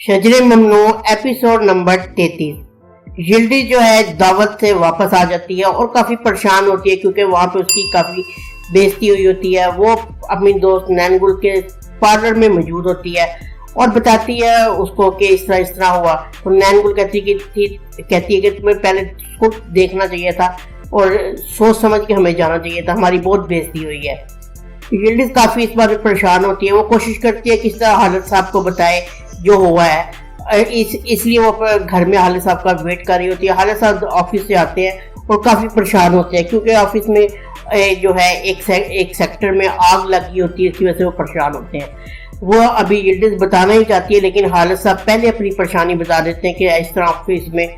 शजरे ममनू episode number 33। Yildiz जो है दावत से वापस आ जाती है और काफ़ी परेशान होती है क्योंकि वहाँ पे उसकी काफ़ी बेइज्जती हुई होती है। वो अपनी दोस्त नैनगुल के पार्लर में मौजूद होती है और बताती है उसको कि इस तरह हुआ। तो नैनगुल कहती है कि तुम्हें पहले उसको देखना चाहिए था और सोच समझ के हमें जाना चाहिए था, हमारी बहुत बेइज्जती हुई है। यिल्डिज़ काफ़ी इस बात में परेशान होती है। वो कोशिश करती है किस तरह हालिद साहब को बताए जो हुआ है, इसलिए वो घर में हालिद साहब का वेट कर रही होती है। हालिद साहब ऑफिस से आते हैं और काफ़ी परेशान होते हैं क्योंकि ऑफिस में जो है एक सेक्टर में आग लगी होती है, इसकी वजह से वो परेशान होते हैं। वो अभी यिल्डिज़ बताना ही चाहती है लेकिन हालिद साहब पहले अपनी परेशानी बता देते हैं कि इस तरह ऑफिस में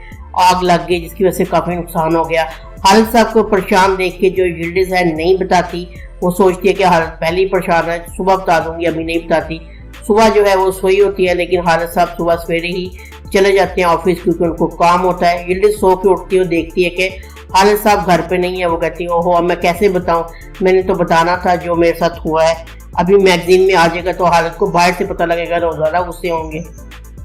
आग लग गई जिसकी वजह से काफ़ी नुकसान हो गया। हालिद साहब को परेशान देख के जो यिल्डिज़ है नहीं बताती, वो सोचती है कि हालिद पहले ही परेशान है, सुबह बता दूंगी, अभी नहीं बताती। सुबह जो है वो सोई होती है लेकिन हालिद साहब सुबह सवेरे ही चले जाते हैं ऑफिस क्योंकि उनको काम होता है। यिल्डिज़ सो के उठती है और देखती है कि हालिद साहब घर पे नहीं है। वो कहती है ओहो अब मैं कैसे बताऊं, मैंने तो बताना था जो मेरे साथ हुआ है, अभी मैगजीन में आ जाएगा तो हालिद को बाहर से पता लगेगा तो ज़्यादा गुस्से होंगे।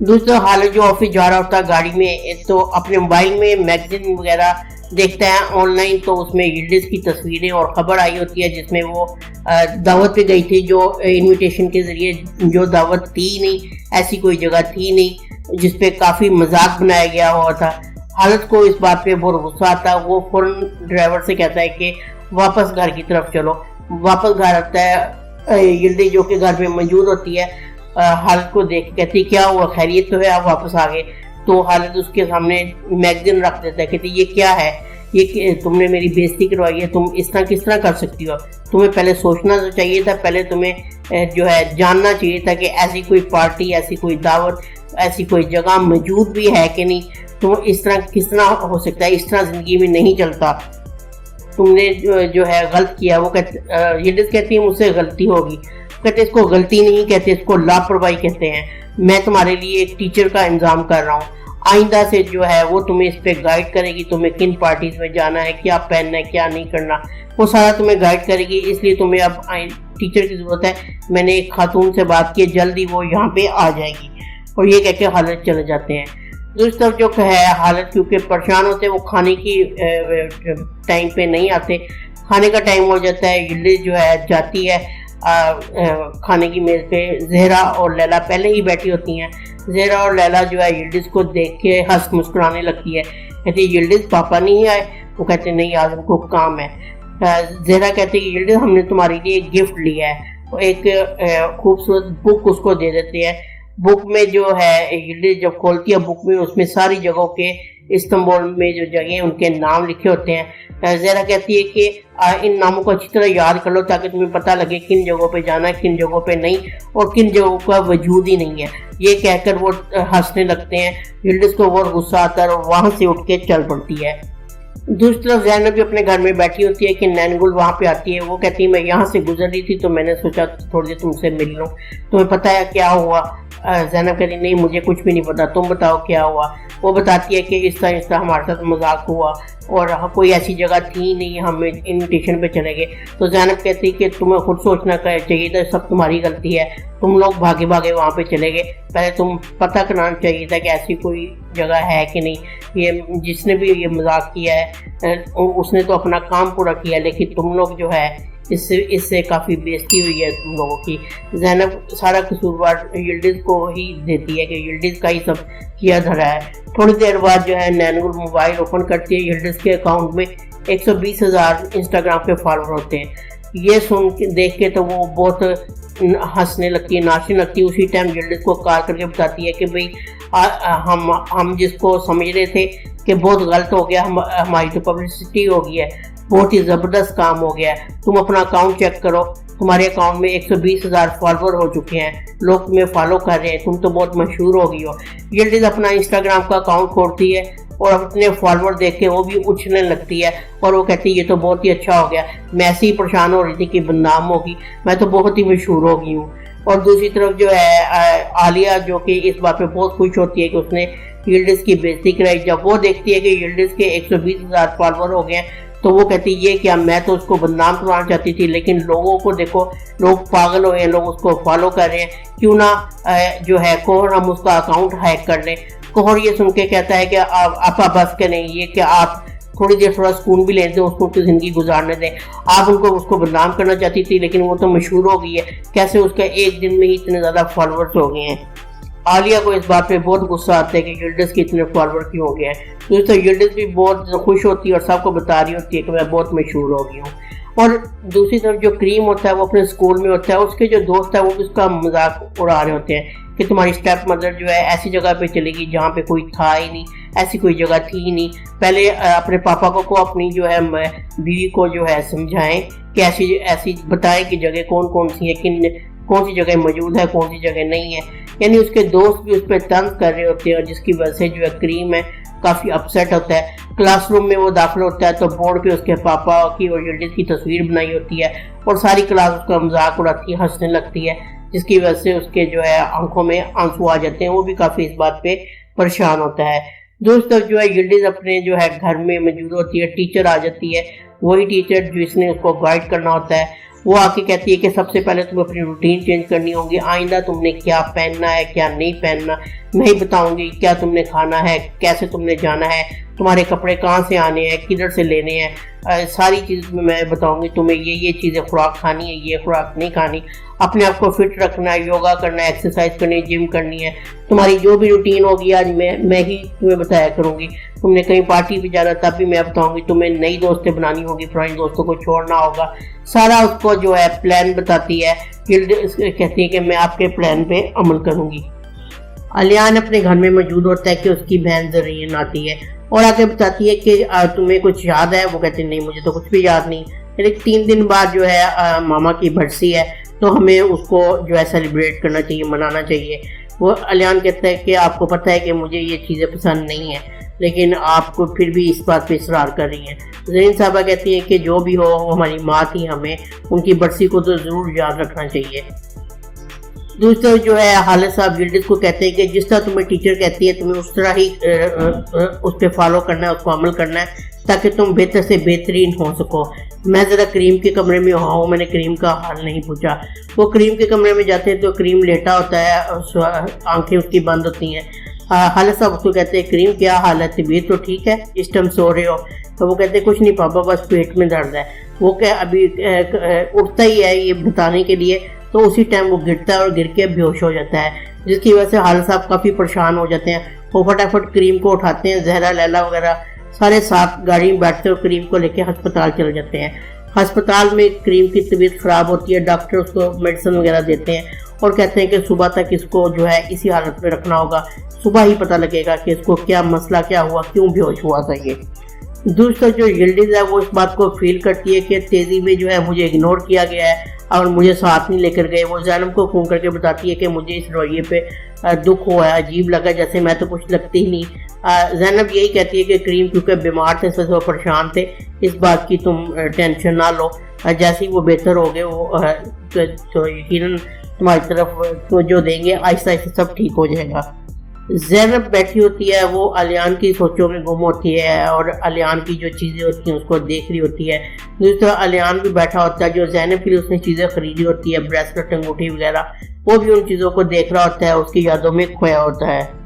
दूसरा हालिद जो ऑफिस जा रहा होता है गाड़ी में तो अपने मोबाइल में मैगजीन वगैरह देखता है ऑनलाइन, तो उसमें यिल्डिज़ की तस्वीरें और ख़बर आई होती है जिसमें वो दावत पे गई थी, जो इनविटेशन के ज़रिए जो दावत थी नहीं, ऐसी कोई जगह थी नहीं जिस पे काफ़ी मजाक बनाया गया हुआ था। हालिद को इस बात पे बहुत गुस्सा आता है। वो फ़ौरन ड्राइवर से कहता है कि वापस घर की तरफ चलो। वापस घर आता है यिल्डिज़ जो कि घर में मौजूद होती है। हालिद को देख कहती क्या हुआ, खैरियत तो है, आप वापस आ गए। तो हालिद उसके सामने मैगजीन रख देता है, कहती ये क्या है, ये तुमने मेरी बेइज्जती करवाई है, तुम इस तरह किस तरह कर सकती हो, तुम्हें पहले सोचना तो चाहिए था, पहले तुम्हें जो है जानना चाहिए था कि ऐसी कोई पार्टी, ऐसी कोई दावत, ऐसी कोई जगह मौजूद भी है कि नहीं। तुम इस तरह किस तरह हो सकता है, इस तरह ज़िंदगी में नहीं चलता, तुमने जो है गलत किया। वो यिल्डिज़ कहती है मुझसे गलती होगी। कहते इसको गलती नहीं कहते, इसको लापरवाही कहते हैं। मैं तुम्हारे लिए एक टीचर का इंतजाम कर रहा हूँ, आइंदा से जो है वो तुम्हें इस पे गाइड करेगी, तुम्हें किन पार्टीज में जाना है, क्या पहनना है, क्या नहीं करना, वो सारा तुम्हें गाइड करेगी। इसलिए तुम्हें अब टीचर की ज़रूरत है। मैंने एक खातून से बात की, जल्दी वो यहाँ पे आ जाएगी। और ये कह के हालिद चले जाते हैं। दूसरी तरफ जो है हालिद क्योंकि परेशान होते हैं, वो खाने की टाइम पे नहीं आते। खाने का टाइम हो जाता है, यिल्डिज़ जो है जाती है खाने की मेज़ पे। ज़हरा और लैला पहले ही बैठी होती हैं। ज़हरा और लैला जो है यिल्डिज़ को देख के हंस मुस्कुराने लगती है। कहती है यिल्डिज़ पापा नहीं आए? वो कहते नहीं, आज उनको काम है। ज़हरा कहती है यिल्डिज़ हमने तुम्हारे लिए एक गिफ्ट लिया है। वो एक खूबसूरत बुक उसको दे देते हैं। बुक में जो है यिल्डिज़ जब खोलती है बुक में, उसमें सारी जगहों के इस्तांबुल में जो जगह हैं उनके नाम लिखे होते हैं। ज़हरा कहती है कि इन नामों को अच्छी तरह याद कर लो ताकि तुम्हें पता लगे किन जगहों पे जाना है, किन जगहों पे नहीं, और किन जगहों का वजूद ही नहीं है। ये कहकर वो हंसने लगते हैं। यिल्डिज़ को बहुत गुस्सा आता है और वहाँ से उठ के चल पड़ती है। दूसरी तरफ ज़ैनब भी अपने घर में बैठी होती है कि नैनगुल वहाँ पे आती है। वो कहती है मैं यहाँ से गुजर रही थी तो मैंने सोचा थोड़ी देर तुमसे मिल लूँ, तुम्हें पता है क्या हुआ? ज़ैनब कहती नहीं मुझे कुछ भी नहीं पता, तुम बताओ क्या हुआ। वो बताती है कि इस तरह हमारे साथ मजाक हुआ और कोई ऐसी जगह थी नहीं, हम इनविटेशन पे चले गए। तो ज़ैनब कहती है कि तुम्हें खुद सोचना चाहिए था, सब तुम्हारी गलती है, तुम लोग भागे भागे वहाँ पे चले गए, पहले तुम पता करना चाहिए था कि ऐसी कोई जगह है कि नहीं। ये जिसने भी ये मजाक किया है उसने तो अपना काम पूरा किया, लेकिन तुम लोग जो है इससे काफ़ी बेइज्जती हुई है तुम लोगों की। ज़ैनब सारा कसूरवार यिल्डिज़ को ही देती है कि यिल्डिज़ का ही सब किया धरा है। थोड़ी देर बाद जो है नैनगुल मोबाइल ओपन करती है। यिल्डिज़ के अकाउंट में 120,000 इंस्टाग्राम पे फॉलोअर होते हैं। ये सुन के देख के तो वो बहुत हंसने लगती है, नाचने लगती है। उसी टाइम यिल्डिज़ को कॉल करके बताती है कि भाई हम जिसको समझ रहे थे कि बहुत गलत हो गया, हमारी तो पब्लिसिटी हो गई है, बहुत ही ज़बरदस्त काम हो गया है। तुम अपना अकाउंट चेक करो, तुम्हारे अकाउंट में 120,000 फॉलोअर हो चुके हैं, लोग तुम्हें फॉलो कर रहे हैं, तुम तो बहुत मशहूर हो गई हो। यिल्डिज़ अपना इंस्टाग्राम का अकाउंट खोलती है और अपने फॉलोअर देख के वो भी उछलने लगती है और वो कहती है ये तो बहुत ही अच्छा हो गया, मैं ऐसे ही परेशान हो रही थी कि बदनाम होगी, मैं तो बहुत ही मशहूर हो गई हूँ। और दूसरी तरफ जो है आलिया जो कि इस बात पे बहुत खुश होती है कि उसने यिल्डिज़ की बेइज्जती कराई। जब वो देखती है कि यिल्डिज़ के 120,000 फॉलोअर हो गए हैं तो वो कहती ये क्या, मैं तो उसको बदनाम करवाना चाहती थी, लेकिन लोगों को देखो, लोग पागल हो गए, लोग उसको फॉलो कर रहे हैं, क्यों ना जो है कोहर हम उसका अकाउंट हैक कर लें। कोहर ये सुन के कहता है कि आप बस के नहीं, ये कि आप थोड़ी देर थोड़ा सुकून भी लेते हैं, उसको की ज़िंदगी गुजारने दें। आप उसको बदनाम करना चाहती थी, लेकिन वो तो मशहूर हो गई है, कैसे उसका एक दिन में ही इतने ज़्यादा फॉलोअर्स हो गए हैं। आलिया को इस बात पे बहुत गुस्सा आता है कि यिल्डिज़ के इतने फॉलोअर क्यों हो गए हैं। तो यिल्डिज़ भी बहुत खुश होती है और सबको बता रही होती है कि मैं बहुत मशहूर हो गई हूँ। और दूसरी तरफ जो क्रीम होता है वो अपने स्कूल में होता है, उसके जो दोस्त है वो भी उसका मजाक उड़ा रहे होते हैं कि तुम्हारी स्टेप मदर जो है ऐसी जगह पे चलेगी जहाँ पे कोई था ही नहीं, ऐसी कोई जगह थी ही नहीं। पहले अपने पापा को अपनी जो है बीवी को जो है समझाएं कि ऐसी बताएं कि जगह कौन कौन सी है, कौन सी जगह मौजूद है, कौन सी जगह नहीं है। यानी उसके दोस्त भी उस पर तंज कर रहे होते हैं, और जिसकी वजह से जो है क्रीम है काफ़ी अपसेट होता है। क्लासरूम में वो दाखिल होता है तो बोर्ड पे उसके पापा की और यिल्डिज़ की तस्वीर बनाई होती है, और सारी क्लास उसका मजाक उड़ाती है, हंसने लगती है, जिसकी वजह से उसके जो है आंखों में आंसू आ जाते हैं। वो भी काफ़ी इस बात पे परेशान होता है। दोस्तों जो है यिल्डिज़ अपने जो है घर में मौजूद होती है, टीचर आ जाती है, वही टीचर जिसने उसको गाइड करना होता है। वो आके कहती है कि सबसे पहले तुम्हें अपनी रूटीन चेंज करनी होगी, आइंदा तुमने क्या पहनना है क्या नहीं पहनना मैं ही बताऊंगी, क्या तुमने खाना है, कैसे तुमने जाना है, तुम्हारे कपड़े कहाँ से आने हैं, किधर से लेने हैं, सारी चीज़ मैं बताऊंगी तुम्हें। ये चीज़ें खुराक खानी है, ये खुराक नहीं खानी, अपने आप को फिट रखना है, योगा करना है, एक्सरसाइज करनी है, जिम करनी है, तुम्हारी जो भी रूटीन होगी आज मैं ही तुम्हें बताया करूँगी। तुमने कहीं पार्टी भी जाना तब भी मैं बताऊँगी, तुम्हें नई दोस्तें बनानी होगी, पुरानी दोस्तों को छोड़ना होगा, सारा उसको जो है प्लान बताती है। कहती है कि मैं आपके प्लान पे अमल करूँगी। अलियान अपने घर में मौजूद होता है कि उसकी बहन ज़रीन आती है और आके बताती है कि तुम्हें कुछ याद है। वो कहती है नहीं मुझे तो कुछ भी याद नहीं। लेकिन 3 दिन बाद जो है मामा की बरसी है, तो हमें उसको जो है सेलिब्रेट करना चाहिए, मनाना चाहिए। वो अलियान कहता है कि आपको पता है कि मुझे ये चीज़ें पसंद नहीं है, लेकिन आपको फिर भी इस बात पे इसरार कर रही हैं। ज़रीन साहबा कहती हैं कि जो भी हो वो हमारी माँ थी, हमें उनकी बरसी को तो ज़रूर याद रखना चाहिए। दूसरा जो है हालिद साहब यिल्डिज़ को कहते हैं कि जिस तरह तुम्हें टीचर कहती है तुम्हें उस तरह ही उस पर फॉलो करना है, उसको अमल करना है, ताकि तुम बेहतर से बेहतरीन हो सको। मैं ज़रा क्रीम के कमरे में हूँ, मैंने क्रीम का हाल नहीं पूछा। वो क्रीम के कमरे में जाते हैं तो क्रीम लेटा होता है, आंखें उसकी बंद होती हैं। हालिद साहब उसको कहते हैं क्रीम क्या हाल है, तबीयत तो ठीक है, इस टाइम सो रहे हो? तो वो कहते हैं कुछ नहीं पापा, बस पेट में दर्द है। वो क्या अभी उठता ही है ये बताने के लिए, तो उसी टाइम वो गिरता है और गिर के बेहोश हो जाता है, जिसकी वजह से हालिद साहब काफ़ी परेशान हो जाते हैं। वो फटाफट क्रीम को उठाते हैं, जहरा लैला वगैरह सारे साथ गाड़ी में बैठते और क्रीम को लेके अस्पताल चले जाते हैं। अस्पताल में क्रीम की तबीयत ख़राब होती है, डॉक्टर उसको मेडिसिन वगैरह देते हैं और कहते हैं कि सुबह तक इसको जो है इसी हालत में रखना होगा, सुबह ही पता लगेगा कि इसको क्या मसला क्या हुआ, क्यों बेहोश हुआ था ये। दूसरा जो यिल्डिज़ है वो इस बात को फील करती है कि तेज़ी में जो है मुझे इग्नोर किया गया है और मुझे साथ नहीं लेकर गए। वो ज़ैनब को फ़ोन करके बताती है कि मुझे इस रवैये पे दुख हुआ है, अजीब लगा, जैसे मैं तो कुछ लगती ही नहीं। ज़ैनब यही कहती है कि क्रीम क्योंकि बीमार थे, सब परेशान थे, इस बात की तुम टेंशन ना लो, जैसे ही वो बेहतर हो गए वो तो यकीनन तुम्हारी तरफ तो जो देंगे आहिस्ता आहिस्ता सब ठीक हो जाएगा। ज़ैनब बैठी होती है, वो अलियान की सोचों में गुम होती है और अलियान की जो चीज़ें होती हैं उसको देख रही होती है। दूसरा अलियान भी बैठा होता है, जो ज़ैनब के लिए उसने चीज़ें खरीदी होती है, ब्रेसलेट, अंगूठी वगैरह, वो भी उन चीज़ों को देख रहा होता है, उसकी यादों में खोया होता है।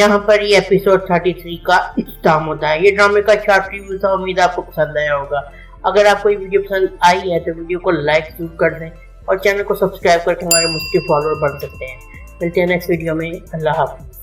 यहाँ पर ये एपिसोड 33 का इख्तिताम होता है। ये ड्रामे का शॉर्ट रिव्यू था, उम्मीद आपको पसंद आया होगा। अगर आपको ये वीडियो पसंद आई है तो वीडियो को लाइक जरूर कर दें और चैनल को सब्सक्राइब करके हमारे मुस्लिम फॉलोअर बन सकते हैं। मिलते हैं नेक्स्ट वीडियो में। अल्लाह हाफ़िज़।